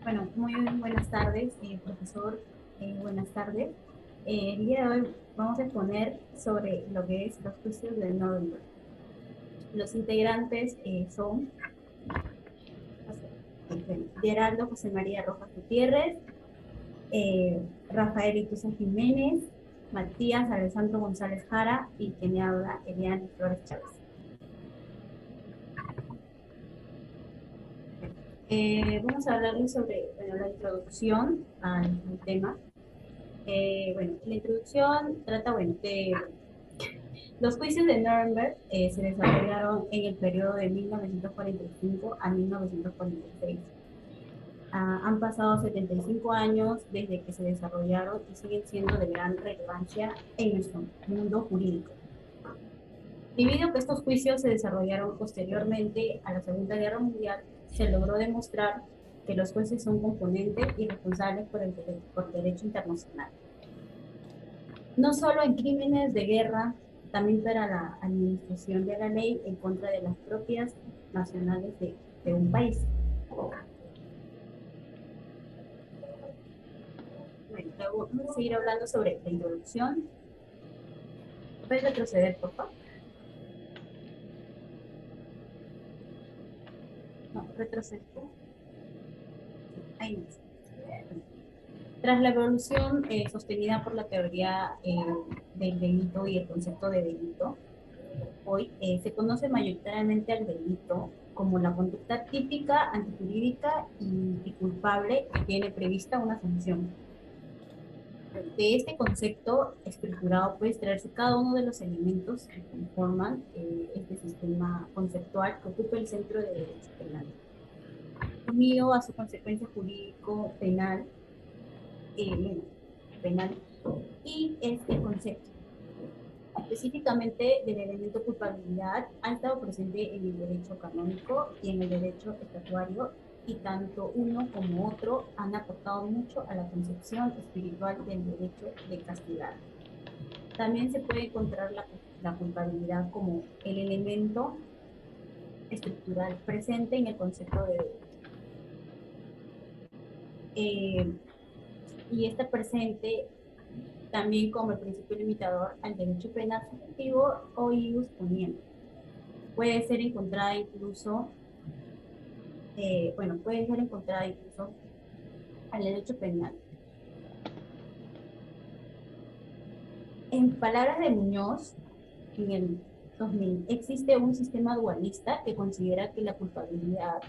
Bueno, muy buenas tardes, profesor. Buenas tardes. El día de hoy vamos a exponer sobre lo que es los juicios de Nuremberg. Los integrantes son Gerardo José María Rojas Gutiérrez, Rafael Ituza Jiménez, Matías Alessandro González Jara y quien habla Elian Flores Chávez. Vamos a hablarles sobre la introducción al tema. Bueno, la introducción trata, de los juicios de Nuremberg se desarrollaron en el periodo de 1945 a 1946. Han pasado 75 años desde que se desarrollaron y siguen siendo de gran relevancia en nuestro mundo jurídico. Debido a que estos juicios se desarrollaron posteriormente a la Segunda Guerra Mundial, se logró demostrar que los jueces son componentes y responsables por derecho internacional. No solo en crímenes de guerra, también para la administración de la ley en contra de las propias nacionales de un país. Bueno, luego vamos a seguir hablando sobre la introducción. ¿Puedes retroceder, por favor? No, retroceder. Ahí no. Tras la evolución sostenida por la teoría del delito y el concepto de delito, hoy se conoce mayoritariamente al delito como la conducta típica, antijurídica y culpable que tiene prevista una sanción. De este concepto estructurado puede extraerse cada uno de los elementos que conforman este sistema conceptual que ocupa el centro de derecho penal, unido a su consecuencia jurídico eh, penal y este concepto específicamente del elemento culpabilidad ha estado presente en el derecho canónico y en el derecho estatuario, y tanto uno como otro han aportado mucho a la concepción espiritual del derecho de castigar. También se puede encontrar la culpabilidad como el elemento estructural presente en el concepto de derecho. Eh, y está presente también como el principio limitador al derecho penal subjetivo o ius poniendo. Puede ser encontrada incluso, puede ser encontrada incluso al derecho penal. En palabras de Muñoz, en el 2000, existe un sistema dualista que considera que la culpabilidad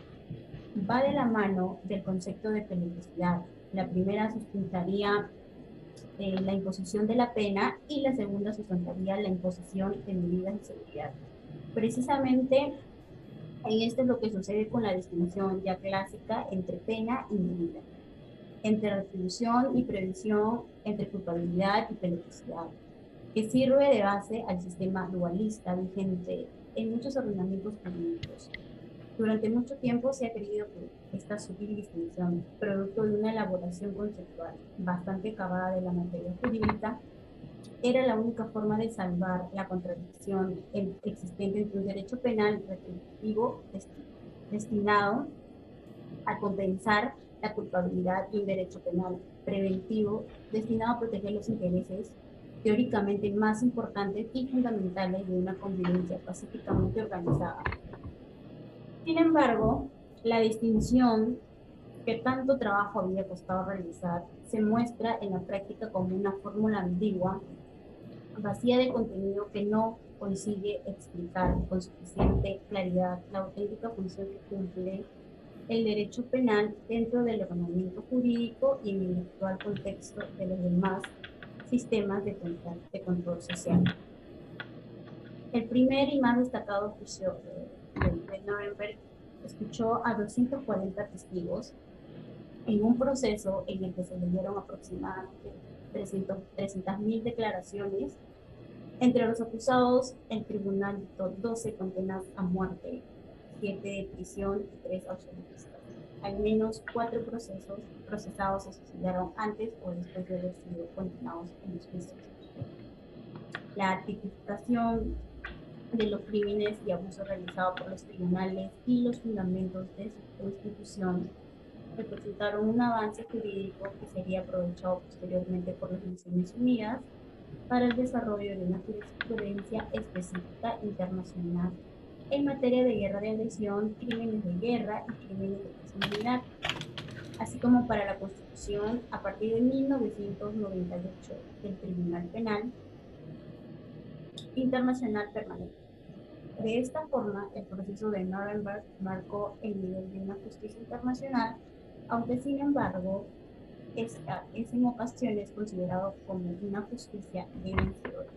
va de la mano del concepto de peligrosidad. La primera sustentaría la imposición de la pena y la segunda sustentaría la imposición de medidas de seguridad. Precisamente en esto es lo que sucede con la distinción ya clásica entre pena y medida, entre retribución y previsión, entre culpabilidad y peligrosidad, que sirve de base al sistema dualista vigente en muchos ordenamientos jurídicos. Durante mucho tiempo se ha creído que esta sutil distinción, producto de una elaboración conceptual bastante acabada de la materia jurídica, era la única forma de salvar la contradicción existente entre un derecho penal retributivo destinado a compensar la culpabilidad y un derecho penal preventivo destinado a proteger los intereses teóricamente más importantes y fundamentales de una convivencia pacíficamente organizada. Sin embargo, la distinción que tanto trabajo había costado realizar se muestra en la práctica como una fórmula ambigua, vacía de contenido, que no consigue explicar con suficiente claridad la auténtica función que cumple el derecho penal dentro del ordenamiento jurídico y en el actual contexto de los demás sistemas de control social. El primer y más destacado juicio de Nuremberg escuchó a 240 testigos en un proceso en el que se leyeron aproximadamente 300.000 declaraciones. Entre los acusados, el tribunal dictó 12 condenas a muerte, 7 de prisión y 3 absolutistas. Al menos 4 procesados se suicidaron antes o después de haber sido condenados en los juicios. La tipificación de los crímenes y abusos realizados por los tribunales y los fundamentos de su constitución representaron un avance jurídico que sería aprovechado posteriormente por las Naciones Unidas para el desarrollo de una jurisprudencia específica internacional en materia de guerra de agresión, crímenes de guerra y crímenes de lesa humanidad, así como para la constitución a partir de 1998 del Tribunal Penal Internacional Permanente. De esta forma, el proceso de Nuremberg marcó el nivel de una justicia internacional, aunque sin embargo esta es en ocasiones considerado como una justicia de vencedores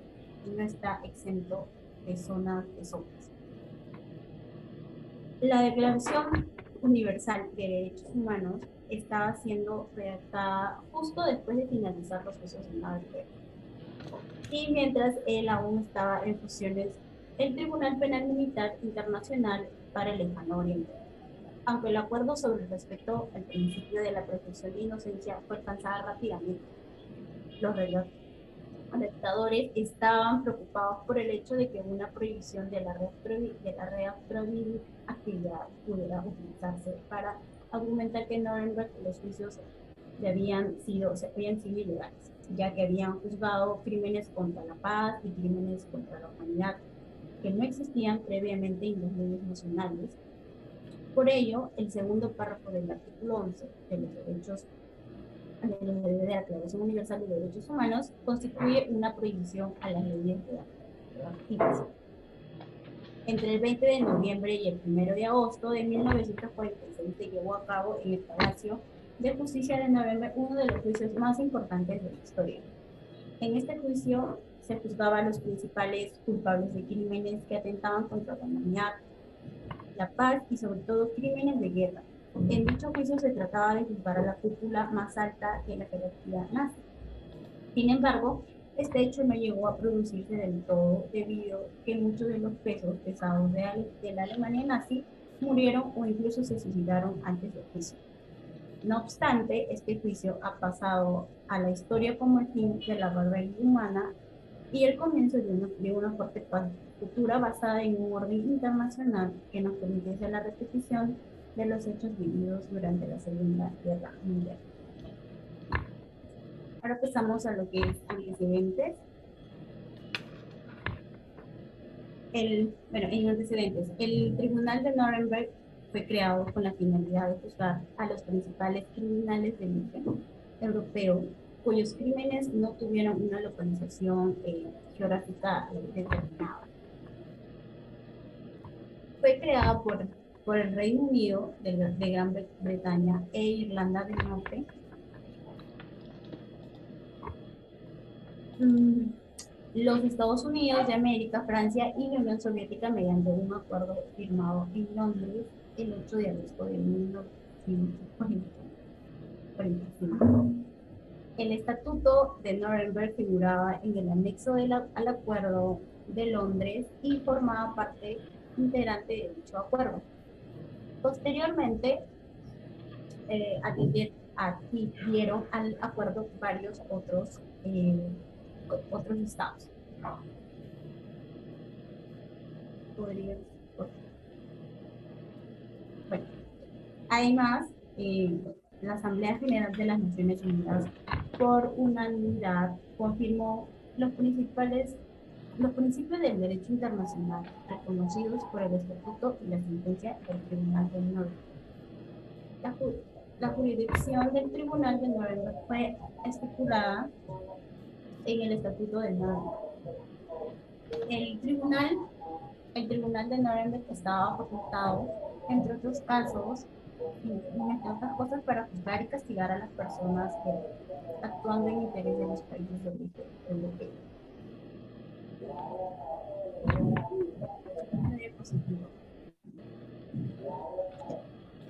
y no está exento de zonas de sombras. La Declaración Universal de Derechos Humanos estaba siendo redactada justo después de finalizar los procesos de Nuremberg. Y mientras él aún estaba en funciones, el Tribunal Penal Militar Internacional para el Lejano Oriente. Aunque el acuerdo sobre el respeto al principio de la presunción de inocencia fue alcanzado rápidamente, los redactadores estaban preocupados por el hecho de que una prohibición de la retroactividad pudiera utilizarse para argumentar que Nuremberg los juicios habían sido ilegales, ya que habían juzgado crímenes contra la paz y crímenes contra la humanidad que no existían previamente en las leyes nacionales. Por ello, el segundo párrafo del artículo 11 de los derechos de la Declaración Universal de Derechos Humanos constituye una prohibición a las leyes retroactivas. Entre el 20 de noviembre y el 1 de agosto de 1946 se llevó a cabo en el Palacio de Justicia de Nuremberg uno de los juicios más importantes de la historia. En este juicio se juzgaba a los principales culpables de crímenes que atentaban contra la humanidad, la paz y sobre todo crímenes de guerra. En dicho juicio se trataba de juzgar a la cúpula más alta de la jerarquía nazi. Sin embargo, este hecho no llegó a producirse del todo debido a que muchos de los pesos pesados de la Alemania nazi murieron o incluso se suicidaron antes del juicio. No obstante, este juicio ha pasado a la historia como el fin de la barbarie humana y el comienzo de una fuerte paz futura basada en un orden internacional que nos permitiese la repetición de los hechos vividos durante la Segunda Guerra Mundial. Ahora pasamos a lo que es antecedentes. En antecedentes, el Tribunal de Nuremberg fue creado con la finalidad de juzgar a los principales criminales del origen europeo cuyos crímenes no tuvieron una localización geográfica determinada. Fue creada por el Reino Unido de Gran Bretaña e Irlanda del Norte. Los Estados Unidos de América, Francia y la Unión Soviética mediante un acuerdo firmado en Londres el 8 de agosto de 1945. El Estatuto de Nuremberg figuraba en el anexo al Acuerdo de Londres y formaba parte integrante de dicho acuerdo. Posteriormente, adhirieron al acuerdo varios otros estados. Podría, bueno, además, la Asamblea General de las Naciones Unidas, por unanimidad, confirmó los principios del derecho internacional reconocidos por el Estatuto y la sentencia del Tribunal de Nuremberg. La jurisdicción del Tribunal de Nuremberg fue estipulada en el Estatuto de Nuremberg. El Tribunal de Nuremberg estaba facultado, entre otros casos, entre otras cosas, para juzgar y castigar a las personas que actuando en interés de los países europeos.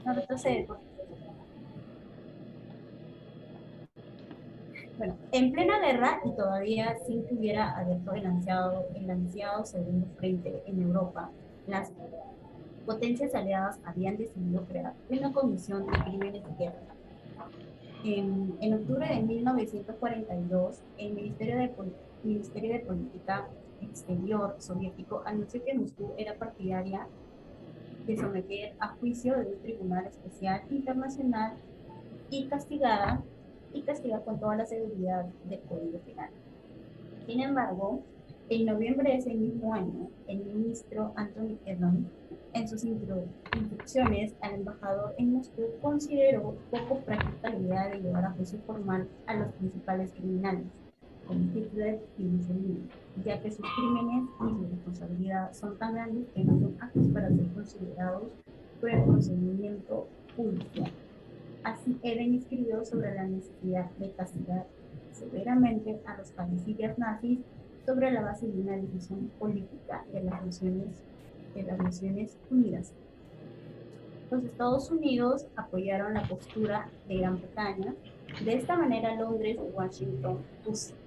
No retrocede, por favor. Bueno, en plena guerra y todavía sin que hubiera abierto el ansiado segundo frente en Europa, las potencias aliadas habían decidido crear una comisión de crímenes de guerra. En octubre de 1942, el Ministerio de Política Exterior soviético anunció que Moscú era partidaria de someter a juicio de un tribunal especial internacional y castiga con toda la severidad del Código Penal. Sin embargo, en noviembre de ese mismo año, el ministro Anthony Eden, en sus instrucciones al embajador en Moscú, consideró poco práctica la idea de llevar a juicio formal a los principales criminales, como Hitler y Mussolini, ya que sus crímenes y su responsabilidad son tan grandes que no son actos para ser considerados por el procedimiento judicial. Así, Eden escribió sobre la necesidad de castigar severamente a los cabecillas nazis sobre la base de una decisión política de las Naciones Unidas. Los Estados Unidos apoyaron la postura de Gran Bretaña. De esta manera, Londres y Washington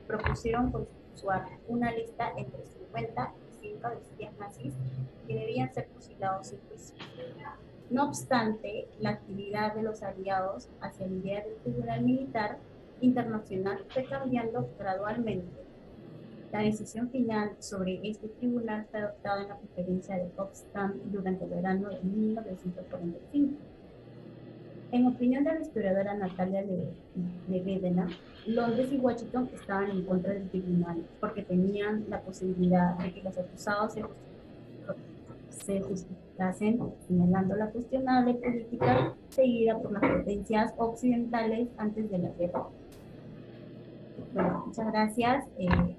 propusieron consensuar una lista entre 50 y 100 cabecillas nazis que debían ser fusilados sin juicio. No obstante, la actividad de los aliados hacia la idea del Tribunal Militar Internacional fue cambiando gradualmente. La decisión final sobre este tribunal fue adoptada en la conferencia de Potsdam durante el verano de 1945. En opinión de la historiadora Natalia Levedena, Londres y Washington estaban en contra del tribunal porque tenían la posibilidad de que los acusados se justificasen señalando la cuestionable política seguida por las potencias occidentales antes de la guerra. Bueno, muchas gracias. Les voy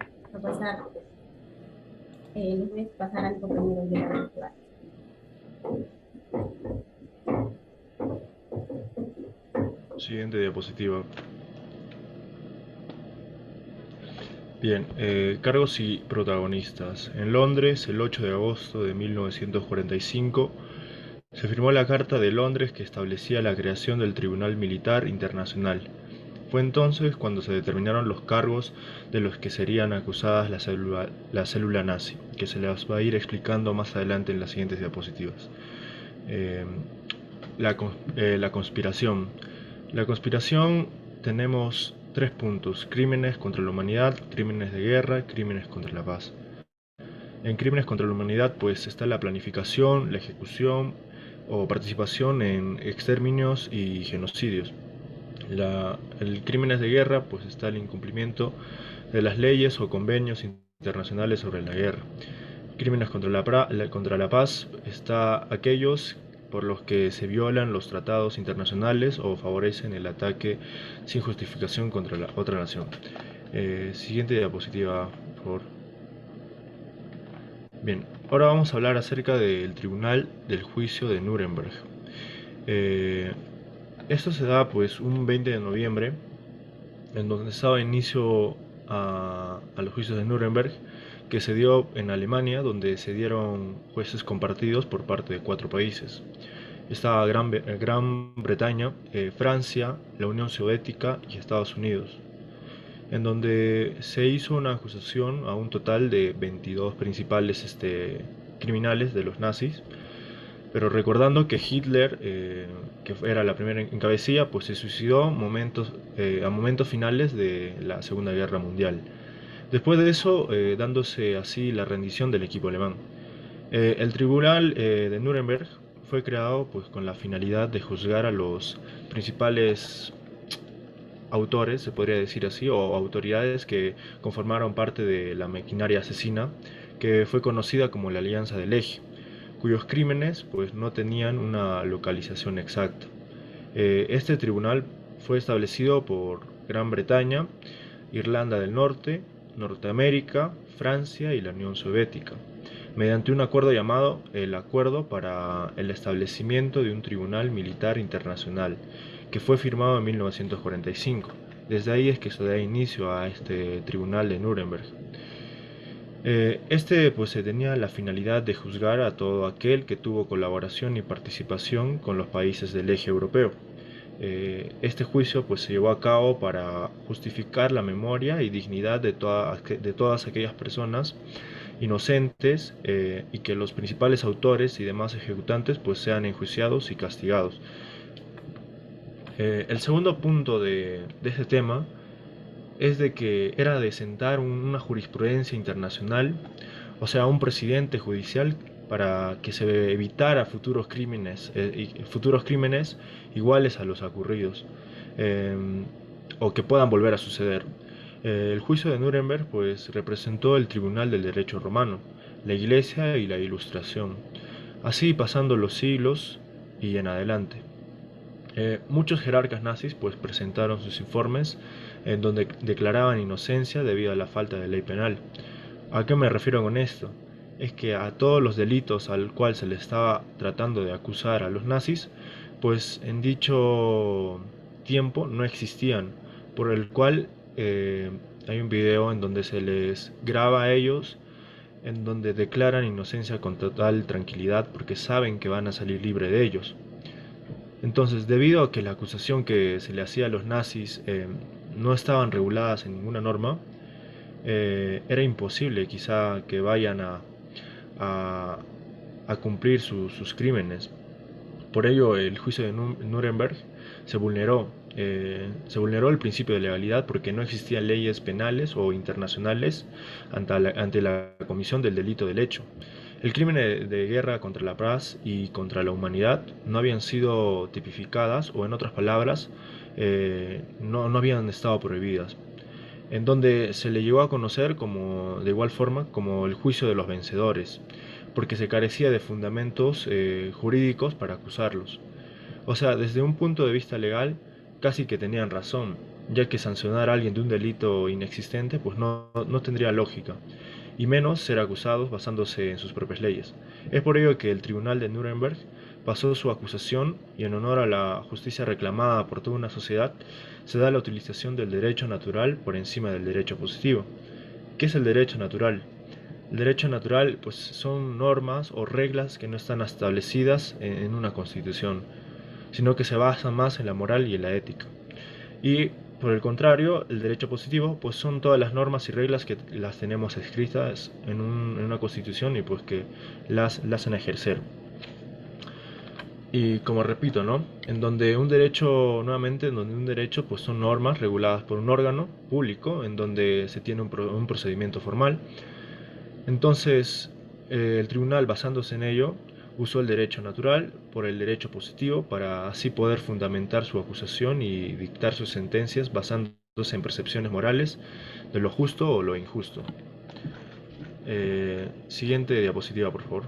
a pasar al compañero de la lectura. Siguiente diapositiva. Bien, cargos y protagonistas. En Londres, el 8 de agosto de 1945, se firmó la Carta de Londres que establecía la creación del Tribunal Militar Internacional. Fue entonces cuando se determinaron los cargos de los que serían acusadas la célula nazi, que se las va a ir explicando más adelante en las siguientes diapositivas. La conspiración. La conspiración tenemos 3 puntos: crímenes contra la humanidad, crímenes de guerra, crímenes contra la paz. En crímenes contra la humanidad pues está la planificación, la ejecución o participación en exterminios y genocidios. En crímenes de guerra pues está el incumplimiento de las leyes o convenios internacionales sobre la guerra. Crímenes contra la paz está aquellos por los que se violan los tratados internacionales o favorecen el ataque sin justificación contra la otra nación. Siguiente diapositiva, por favor. Bien, ahora vamos a hablar acerca del Tribunal del Juicio de Nuremberg. Esto se da pues un 20 de noviembre, en donde se daba inicio a los juicios de Nuremberg, que se dio en Alemania, donde se dieron jueces compartidos por parte de 4 países. Estaba Gran Bretaña, Francia, la Unión Soviética y Estados Unidos, en donde se hizo una acusación a un total de 22 principales criminales de los nazis, pero recordando que Hitler, que era la primera en cabecilla, pues se suicidó a momentos finales de la Segunda Guerra Mundial. Después de eso, dándose así la rendición del equipo alemán. El tribunal de Nuremberg fue creado pues con la finalidad de juzgar a los principales autores, se podría decir así, o autoridades que conformaron parte de la maquinaria asesina que fue conocida como la Alianza del Eje, cuyos crímenes pues no tenían una localización exacta. Este tribunal fue establecido por Gran Bretaña, Irlanda del Norte, Norteamérica, Francia y la Unión Soviética, mediante un acuerdo llamado el Acuerdo para el Establecimiento de un Tribunal Militar Internacional, que fue firmado en 1945. Desde ahí es que se da inicio a este Tribunal de Nuremberg. Pues se tenía la finalidad de juzgar a todo aquel que tuvo colaboración y participación con los países del eje europeo. Este juicio pues se llevó a cabo para justificar la memoria y dignidad de todas aquellas personas inocentes, y que los principales autores y demás ejecutantes pues sean enjuiciados y castigados. El segundo punto de este tema es de que era de sentar una jurisprudencia internacional, o sea, un presidente judicial para que se evitara futuros crímenes iguales a los ocurridos, eh, o que puedan volver a suceder. El juicio de Nuremberg pues representó el tribunal del derecho romano, la Iglesia y la Ilustración, así pasando los siglos y en adelante. Muchos jerarcas nazis pues presentaron sus informes en donde declaraban inocencia debido a la falta de ley penal. ¿A qué me refiero con esto? Es que a todos los delitos al cual se le estaba tratando de acusar a los nazis, pues en dicho tiempo no existían, por el cual hay un video en donde se les graba a ellos, en donde declaran inocencia con total tranquilidad porque saben que van a salir libre de ellos. Entonces, debido a que la acusación que se le hacía a los nazis no estaban reguladas en ninguna norma, era imposible quizá que vayan a, a cumplir sus crímenes. Por ello, el juicio de Nuremberg se vulneró el principio de legalidad porque no existían leyes penales o internacionales ante la comisión del delito del hecho. El crimen de guerra contra la paz y contra la humanidad no habían sido tipificadas, o en otras palabras, no habían estado prohibidas, en donde se le llegó a conocer como, de igual forma, como el juicio de los vencedores, porque se carecía de fundamentos jurídicos para acusarlos. O sea, desde un punto de vista legal, casi que tenían razón, ya que sancionar a alguien de un delito inexistente pues no tendría lógica, y menos ser acusados basándose en sus propias leyes. Es por ello que el Tribunal de Nuremberg pasó su acusación y en honor a la justicia reclamada por toda una sociedad, se da la utilización del derecho natural por encima del derecho positivo. ¿Qué es el derecho natural? El derecho natural pues, son normas o reglas que no están establecidas en una constitución, sino que se basan más en la moral y en la ética. Y por el contrario, el derecho positivo pues son todas las normas y reglas que las tenemos escritas en una constitución y pues que las hacen ejercer. Y como repito, ¿no? En donde un derecho, nuevamente, en donde un derecho pues son normas reguladas por un órgano público, en donde se tiene un procedimiento formal. Entonces, el tribunal, basándose en ello, usó el derecho natural por el derecho positivo para así poder fundamentar su acusación y dictar sus sentencias basándose en percepciones morales de lo justo o lo injusto. Siguiente diapositiva, por favor.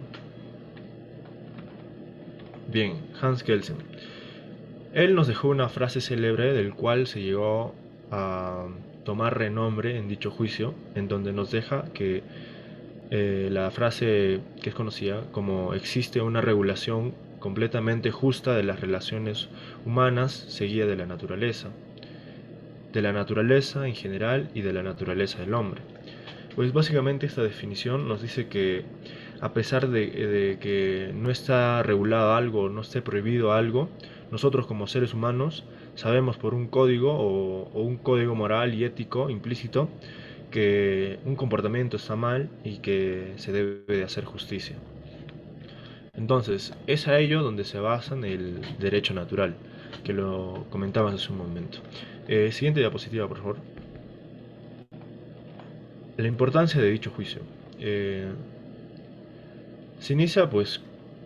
Bien, Hans Kelsen. Él nos dejó una frase célebre del cual se llegó a tomar renombre en dicho juicio, en donde nos deja que la frase que es conocida como existe una regulación completamente justa de las relaciones humanas seguida de la naturaleza en general y de la naturaleza del hombre. Pues básicamente esta definición nos dice que a pesar de que no está regulado algo, no esté prohibido algo, nosotros como seres humanos sabemos por un código o un código moral y ético implícito que un comportamiento está mal y que se debe de hacer justicia. Entonces, es a ello donde se basa en el derecho natural, que lo comentabas hace un momento. Siguiente diapositiva, por favor. La importancia de dicho juicio. Se inicia, pues,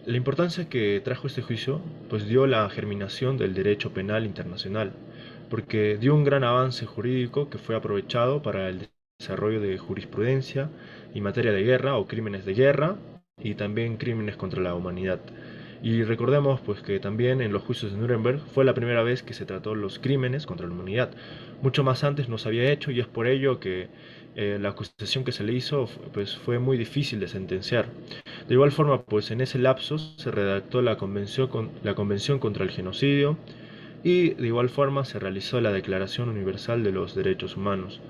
la importancia que trajo este juicio, pues dio la germinación del derecho penal internacional, porque dio un gran avance jurídico que fue aprovechado para el desarrollo de jurisprudencia en materia de guerra o crímenes de guerra y también crímenes contra la humanidad. Y recordemos pues que también en los juicios de Nuremberg fue la primera vez que se trató los crímenes contra la humanidad. Mucho más antes no se había hecho y es por ello que la acusación que se le hizo pues fue muy difícil de sentenciar. De igual forma, pues en ese lapso se redactó la convención contra el genocidio y de igual forma se realizó la Declaración Universal de los Derechos Humanos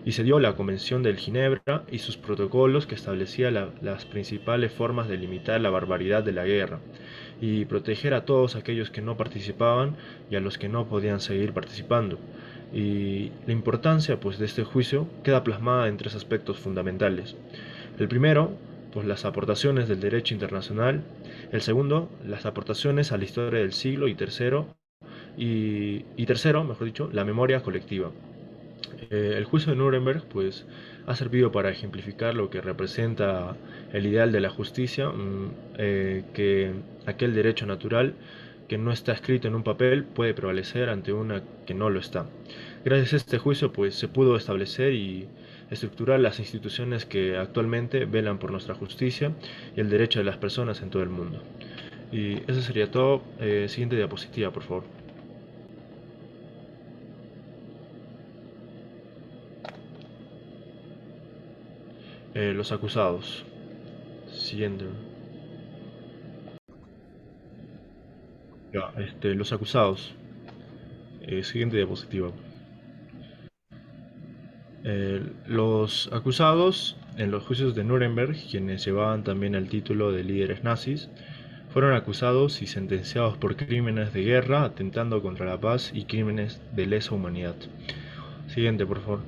y se dio la Convención del Ginebra y sus protocolos que establecía las principales formas de limitar la barbaridad de la guerra y proteger a todos aquellos que no participaban y a los que no podían seguir participando. Y la importancia pues de este juicio queda plasmada en tres aspectos fundamentales. El primero, pues las aportaciones del derecho internacional; el segundo, las aportaciones a la historia del siglo; y tercero, mejor dicho, la memoria colectiva. El juicio de Nuremberg pues, ha servido para ejemplificar lo que representa el ideal de la justicia, que aquel derecho natural que no está escrito en un papel puede prevalecer ante una que no lo está. Gracias a este juicio pues, se pudo establecer y estructurar las instituciones que actualmente velan por nuestra justicia y el derecho de las personas en todo el mundo. Y eso sería todo. Siguiente diapositiva, por favor. Los acusados. Siguiente. Ya, los acusados. Siguiente diapositiva. Los acusados en los juicios de Nuremberg, quienes llevaban también el título de líderes nazis, fueron acusados y sentenciados por crímenes de guerra, atentando contra la paz y crímenes de lesa humanidad. Siguiente, por favor.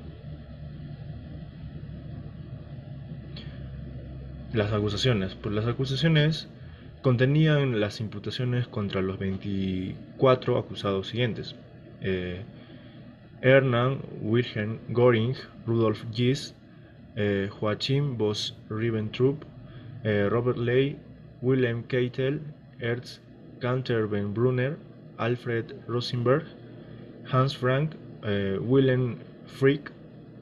Las acusaciones. Pues las acusaciones contenían las imputaciones contra los 24 acusados siguientes. Hermann Wilhelm Göring, Rudolf Gies, Joachim von Ribbentrop, Robert Ley, Wilhelm Keitel, Ernst Canter-Ben-Brunner, Alfred Rosenberg, Hans Frank, Wilhelm Frick,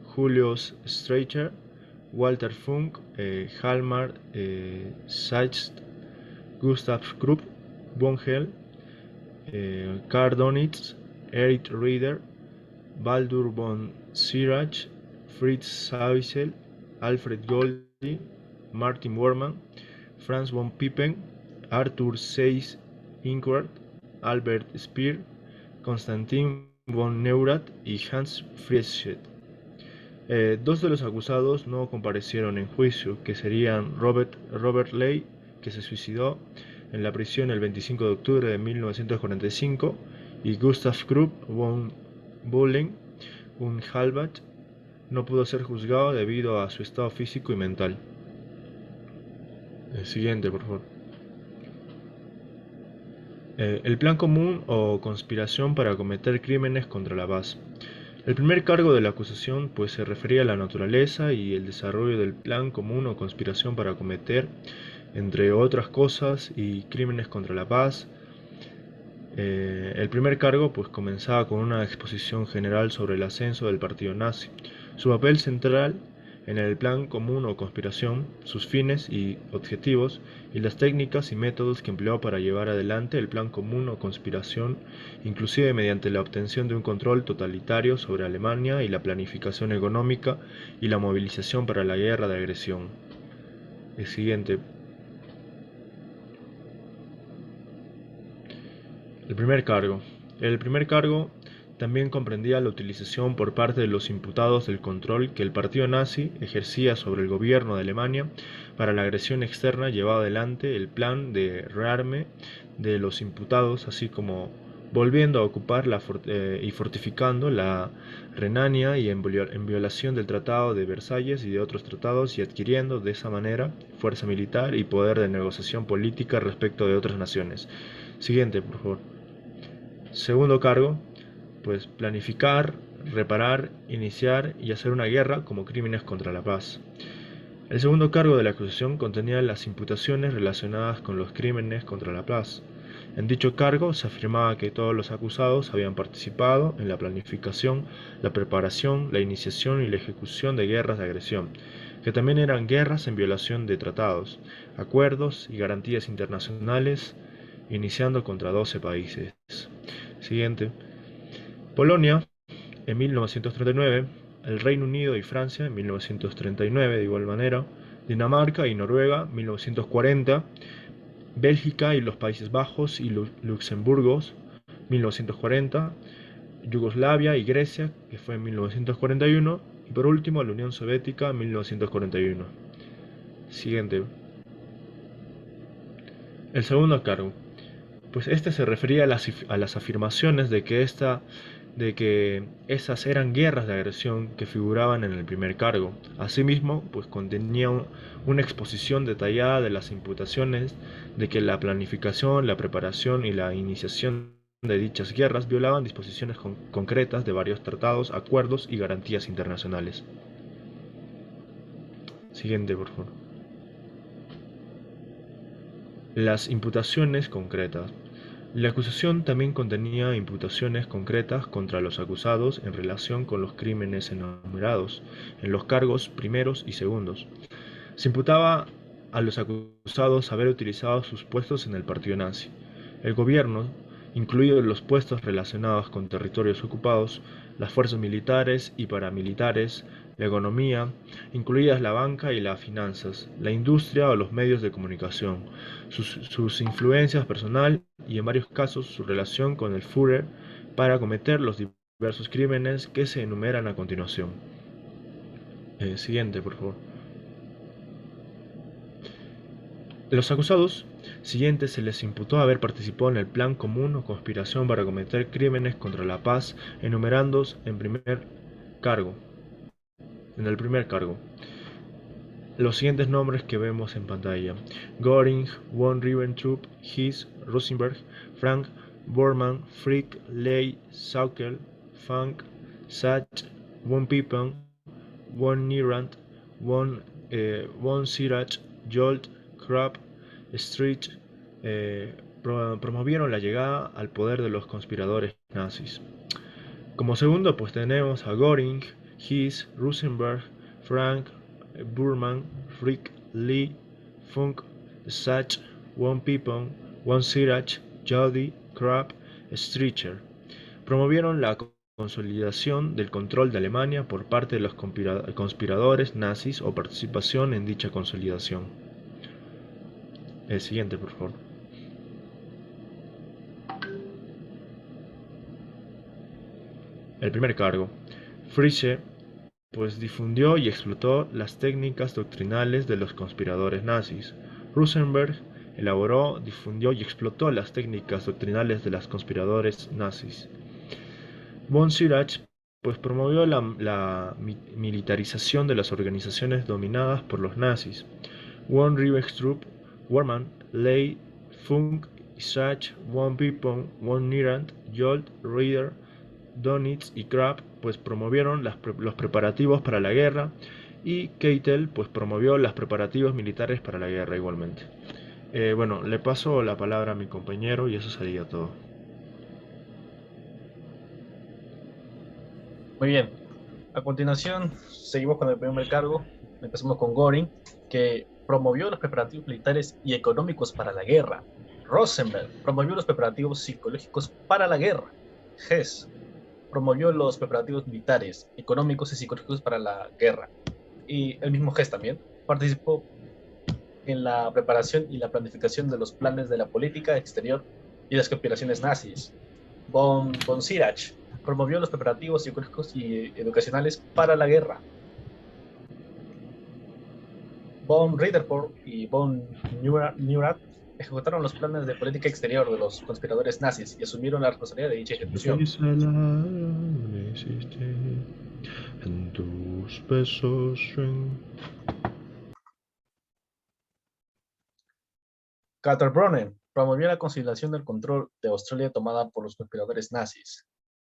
Julius Streicher, Walter Funk, Hjalmar Sachs, Gustav Krupp, von Hell, Karl Donitz, Erich Rieder, Baldur von Sirach, Fritz Savisel, Alfred Goldie, Martin Bormann, Franz von Pippen, Arthur Seyss Inquart, Albert Speer, Konstantin von Neurath y Hans Friedrich. Dos de los acusados no comparecieron en juicio, que serían Robert Ley, que se suicidó en la prisión el 25 de octubre de 1945, y Gustav Krupp von Bohlen, un Halbach, no pudo ser juzgado debido a su estado físico y mental. El siguiente, por favor. El plan común o conspiración para cometer crímenes contra la paz. El primer cargo de la acusación pues, se refería a la naturaleza y el desarrollo del plan común o conspiración para cometer, entre otras cosas, y crímenes contra la paz. El primer cargo pues, comenzaba con una exposición general sobre el ascenso del partido nazi, su papel central en el plan común o conspiración, sus fines y objetivos, y las técnicas y métodos que empleó para llevar adelante el plan común o conspiración, inclusive mediante la obtención de un control totalitario sobre Alemania y la planificación económica y la movilización para la guerra de agresión. El siguiente. El primer cargo. El primer cargo también comprendía la utilización por parte de los imputados del control que el partido nazi ejercía sobre el gobierno de Alemania para la agresión externa, llevado adelante el plan de rearme de los imputados, así como volviendo a ocupar y fortificando la Renania y en violación del Tratado de Versalles y de otros tratados, y adquiriendo de esa manera fuerza militar y poder de negociación política respecto de otras naciones. Siguiente, por favor. Segundo cargo, pues planificar, reparar, iniciar y hacer una guerra como crímenes contra la paz. El segundo cargo de la acusación contenía las imputaciones relacionadas con los crímenes contra la paz. En dicho cargo se afirmaba que todos los acusados habían participado en la planificación, la preparación, la iniciación y la ejecución de guerras de agresión, que también eran guerras en violación de tratados, acuerdos y garantías internacionales, iniciando contra 12 países. Siguiente. Polonia en 1939, el Reino Unido y Francia en 1939 de igual manera, Dinamarca y Noruega en 1940, Bélgica y los Países Bajos y Luxemburgo 1940, Yugoslavia y Grecia, que fue en 1941, y por último la Unión Soviética en 1941. Siguiente. El segundo cargo. Pues este se refería a las afirmaciones de que esas eran guerras de agresión que figuraban en el primer cargo. Asimismo, pues contenía una exposición detallada de las imputaciones de que la planificación, la preparación y la iniciación de dichas guerras violaban disposiciones concretas de varios tratados, acuerdos y garantías internacionales. Siguiente, por favor. Las imputaciones concretas. La acusación también contenía imputaciones concretas contra los acusados en relación con los crímenes enumerados en los cargos primeros y segundos. Se imputaba a los acusados haber utilizado sus puestos en el partido nazi, el gobierno, incluidos los puestos relacionados con territorios ocupados, las fuerzas militares y paramilitares, la economía, incluidas la banca y las finanzas, la industria o los medios de comunicación, sus influencias personal y en varios casos su relación con el Führer para cometer los diversos crímenes que se enumeran a continuación. Siguiente, por favor. Los acusados siguientes se les imputó haber participado en el plan común o conspiración para cometer crímenes contra la paz, enumerándose en el primer cargo. Los siguientes nombres que vemos en pantalla: Göring, von Ribbentrop, Hess, Rosenberg, Frank, Bormann, Frick, Ley, Sauckel, Funk, Sachs, von Papen, von Neurant, von Sirach, Jolt, Krapp, Street, promovieron la llegada al poder de los conspiradores nazis. Como segundo, pues tenemos a Göring, Hess, Rosenberg, Frank, Bormann, Frick, Lee, Funk, Sachs, von Papen, von Sirach, Jody, Krapp, Streicher. Promovieron la consolidación del control de Alemania por parte de los conspiradores nazis o participación en dicha consolidación. El siguiente, por favor. El primer cargo. Fritzsche pues difundió y explotó las técnicas doctrinales de los conspiradores nazis. Rosenberg elaboró, difundió y explotó las técnicas doctrinales de los conspiradores nazis. Von Sirach pues promovió la militarización de las organizaciones dominadas por los nazis. Von Ribbentrop, Bormann, Ley, Funk, Sachs, von Papen, von Neurant, Jolt, Rieder, Dönitz y Krapp pues promovieron los preparativos para la guerra, y Keitel pues promovió los preparativos militares para la guerra igualmente. Bueno, le paso la palabra a mi compañero y eso sería todo. Muy bien. A continuación, seguimos con el primer cargo. Empezamos con Göring, que promovió los preparativos militares y económicos para la guerra. Rosenberg promovió los preparativos psicológicos para la guerra. Hess promovió los preparativos militares, económicos y psicológicos para la guerra. Y el mismo Hess también participó en la preparación y la planificación de los planes de la política exterior y las conspiraciones nazis. Von Sirach promovió los preparativos psicológicos y educacionales para la guerra. Von Ribbentrop y von Neurath ejecutaron los planes de política exterior de los conspiradores nazis y asumieron la responsabilidad de dicha ejecución. En tus besos. Kaltenbrunner promovió la consolidación del control de Australia tomada por los conspiradores nazis.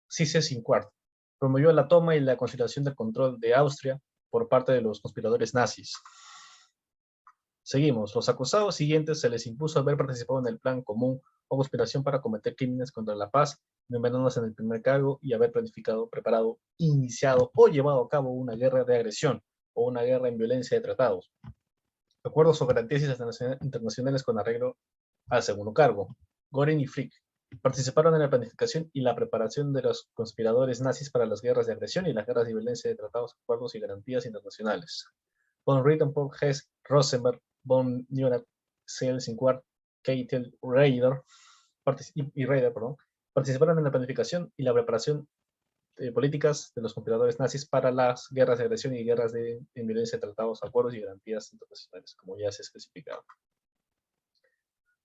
Seyss-Inquart promovió la toma y la consolidación del control de Austria por parte de los conspiradores nazis. Seguimos. Los acusados siguientes se les impuso haber participado en el plan común o conspiración para cometer crímenes contra la paz, enumerándose en el primer cargo, y haber planificado, preparado, iniciado o llevado a cabo una guerra de agresión o una guerra en violencia de tratados. Acuerdos o garantías internacionales con arreglo al segundo cargo. Göring y Frick participaron en la planificación y la preparación de los conspiradores nazis para las guerras de agresión y las guerras de violencia de tratados, acuerdos y garantías internacionales. Von Ribbentrop, Hess, Rosenberg, von Neurath, Seyss-Inquart, Keitel, Rieder participaron en la planificación y la preparación de políticas de los conspiradores nazis para las guerras de agresión y guerras de violencia de tratados, acuerdos y garantías internacionales, como ya se especificaba.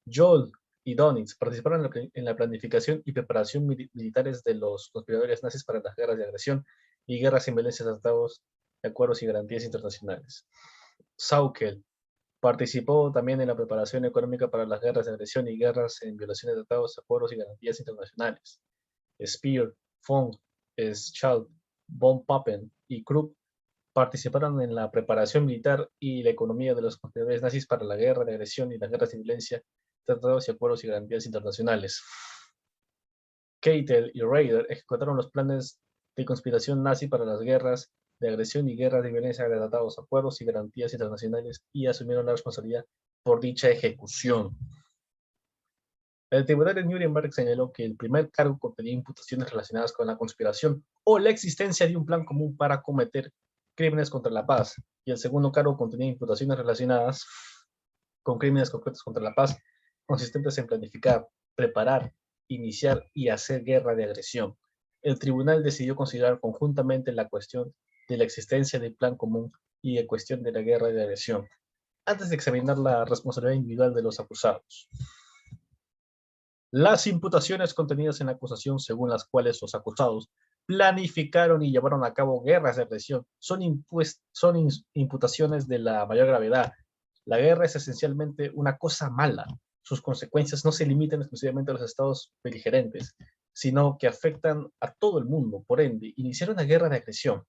Joel y Dönitz participaron en la planificación y preparación militares de los conspiradores nazis para las guerras de agresión y guerras sin violencia de tratados, acuerdos y garantías internacionales. Sauckel Participó también en la preparación económica para las guerras de agresión y guerras en violaciones de tratados, acuerdos y garantías internacionales. Speer, Fong, Schall, von Papen y Krupp participaron en la preparación militar y la economía de los conspiradores nazis para la guerra de agresión y las guerras de violencia, tratados y acuerdos y garantías internacionales. Keitel y Raeder ejecutaron los planes de conspiración nazi para las guerras de agresión y guerras de violencia de tratados, acuerdos y garantías internacionales y asumieron la responsabilidad por dicha ejecución. El tribunal de Nuremberg señaló que el primer cargo contenía imputaciones relacionadas con la conspiración o la existencia de un plan común para cometer crímenes contra la paz, y el segundo cargo contenía imputaciones relacionadas con crímenes concretos contra la paz, consistentes en planificar, preparar, iniciar y hacer guerra de agresión. El tribunal decidió considerar conjuntamente la cuestión de la existencia del plan común y la cuestión de la guerra de agresión, antes de examinar la responsabilidad individual de los acusados. Las imputaciones contenidas en la acusación, según las cuales los acusados planificaron y llevaron a cabo guerras de agresión, son imputaciones de la mayor gravedad. La guerra es esencialmente una cosa mala. Sus consecuencias no se limitan exclusivamente a los estados beligerantes, sino que afectan a todo el mundo. Por ende, iniciar una guerra de agresión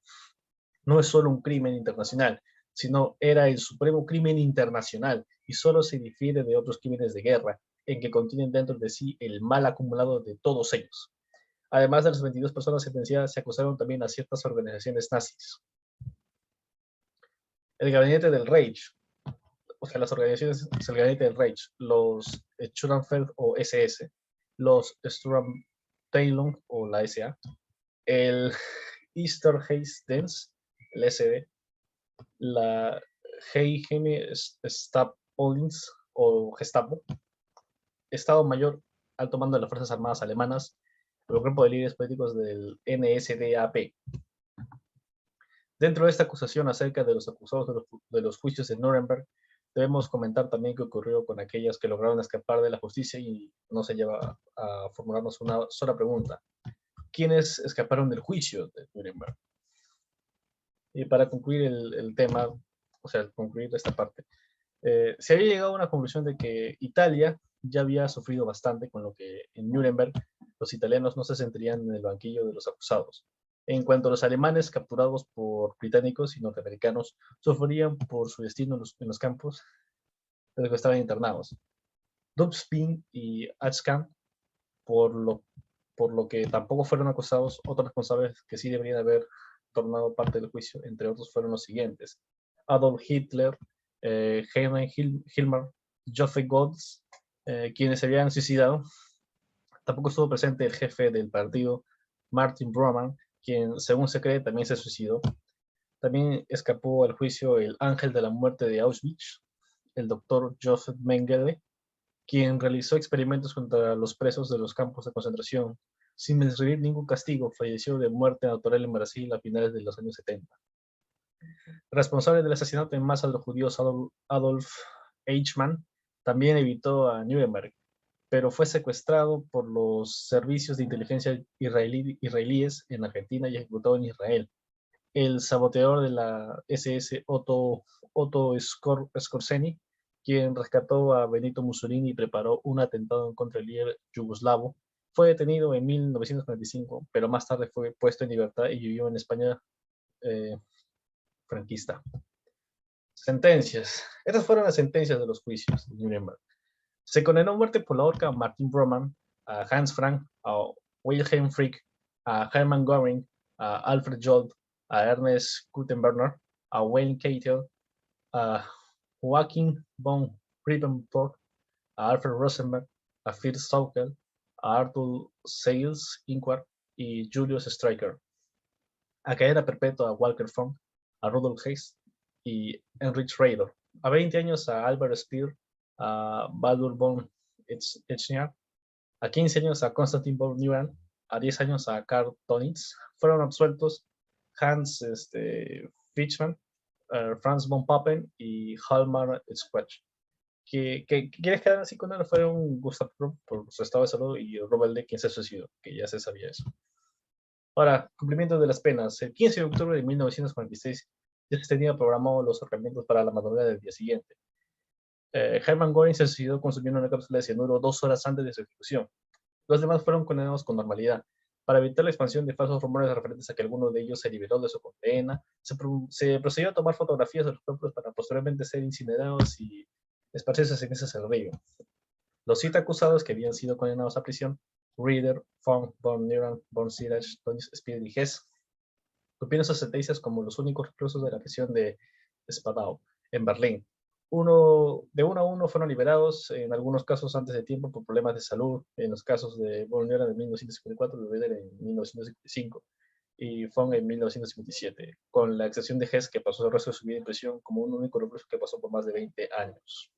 no es solo un crimen internacional, sino era el supremo crimen internacional y solo se difiere de otros crímenes de guerra, en que contienen dentro de sí el mal acumulado de todos ellos. Además de las 22 personas sentenciadas, se acusaron también a ciertas organizaciones nazis. El gabinete del Reich, o sea, las organizaciones, el gabinete del Reich, los Sturmfeld o SS, los Sturmabteilung o la SA, el Easterheitsdienst, el SD, la Geheime Stabspolizei o Gestapo, Estado Mayor Alto Mando de las Fuerzas Armadas Alemanas, el grupo de líderes políticos del NSDAP. Dentro de esta acusación acerca de los acusados de los juicios de Nuremberg, debemos comentar también qué ocurrió con aquellos que lograron escapar de la justicia y no se lleva a formularnos una sola pregunta. ¿Quiénes escaparon del juicio de Nuremberg? Y para concluir el tema, o sea, concluir esta parte, se había llegado a una conclusión de que Italia ya había sufrido bastante, con lo que en Nuremberg los italianos no se sentarían en el banquillo de los acusados. En cuanto a los alemanes capturados por británicos y norteamericanos, sufrían por su destino en los campos en los que estaban internados. Dubspin y Achkan, por lo que tampoco fueron acusados. Otros responsables que sí deberían haber tornado parte del juicio, entre otros, fueron los siguientes: Adolf Hitler, Heinrich Himmler, Joseph Goebbels, quienes se habían suicidado. Tampoco estuvo presente el jefe del partido, Martin Bormann, quien, según se cree, también se suicidó. También escapó al juicio el ángel de la muerte de Auschwitz, el doctor Joseph Mengele, quien realizó experimentos contra los presos de los campos de concentración. Sin recibir ningún castigo, falleció de muerte natural en Brasil a finales de los años 70. Responsable del asesinato en masa de los judíos, Adolf Eichmann, también evitó a Nuremberg, pero fue secuestrado por los servicios de inteligencia israelíes en Argentina y ejecutado en Israel. El saboteador de la SS, Otto Skorzeny, quien rescató a Benito Mussolini y preparó un atentado en contra del líder yugoslavo, fue detenido en 1945, pero más tarde fue puesto en libertad y vivió en España franquista. Sentencias. Estas fueron las sentencias de los juicios de Nuremberg. Se condenó a muerte por la horca a Martin Bormann, a Hans Frank, a Wilhelm Frick, a Hermann Göring, a Alfred Jolt, a Ernest Gutenberger, a Wayne Keitel, a Joachim von Ribbentrop, a Alfred Rosenberg, a Fritz Saukel, a Arthur Seyss-Inquart y Julius Streicher. A cadena perpetua a Walker Funk, a Rudolf Hess y Heinrich Raeder. A 20 años a Albert Speer, a Baldur von Echner, a 15 años a Konstantin von Neumann, a 10 años a Karl Dönitz. Fueron absueltos Hans Fischmann, Franz von Papen y Hjalmar Schweitzer. Quienes quedaron así con él fueron Gustav Krupp por su estado de salud y Robert Lee, quien se suicidó, que ya se sabía eso. Ahora, cumplimiento de las penas. El 15 de octubre de 1946 ya se tenía programado los ahorcamientos para la madrugada del día siguiente. Hermann Göring se suicidó consumiendo una cápsula de cianuro 2 horas antes de su ejecución. Los demás fueron condenados con normalidad. Para evitar la expansión de falsos rumores referentes a que alguno de ellos se liberó de su condena, se procedió a tomar fotografías de los cuerpos para posteriormente ser incinerados y esparcir sus cenizas al río. Los 7 acusados que habían sido condenados a prisión, Rieder, Fong, von Neumann, von Sirach, Tönnies, Speer y Hess, cumplieron sus sentencias como los únicos reclusos de la prisión de Spadau, en Berlín. De uno a uno fueron liberados, en algunos casos antes de tiempo por problemas de salud, en los casos de von Neumann en 1954, de Rieder en 1955 y Fong en 1957, con la excepción de Hess, que pasó el resto de su vida en prisión como un único recluso que pasó por más de 20 años.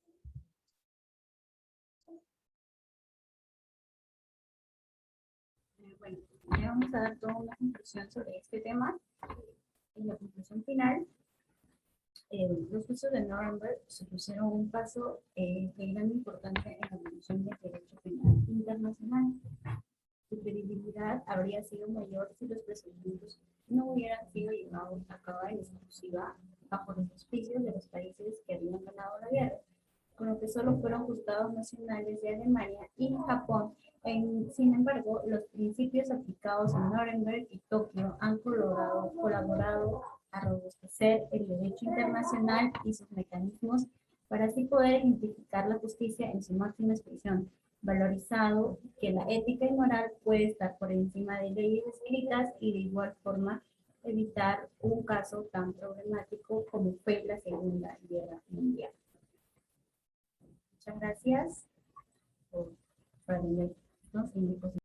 Bueno, ya vamos a dar toda una conclusión sobre este tema. En la conclusión final, los juicios de Nuremberg supusieron un paso de gran importancia en la evolución del derecho penal internacional. Su credibilidad habría sido mayor si los procedimientos no hubieran sido llevados a cabo en exclusiva bajo los auspicios de los países que habían ganado la guerra, con lo que solo fueron juzgados nacionales de Alemania y Japón. Sin embargo, los principios aplicados en Nuremberg y Tokio han colaborado a robustecer el derecho internacional y sus mecanismos para así poder identificar la justicia en su máxima expresión, valorizado que la ética y moral puede estar por encima de leyes escritas y de igual forma evitar un caso tan problemático como fue la Segunda Guerra Mundial. Muchas gracias.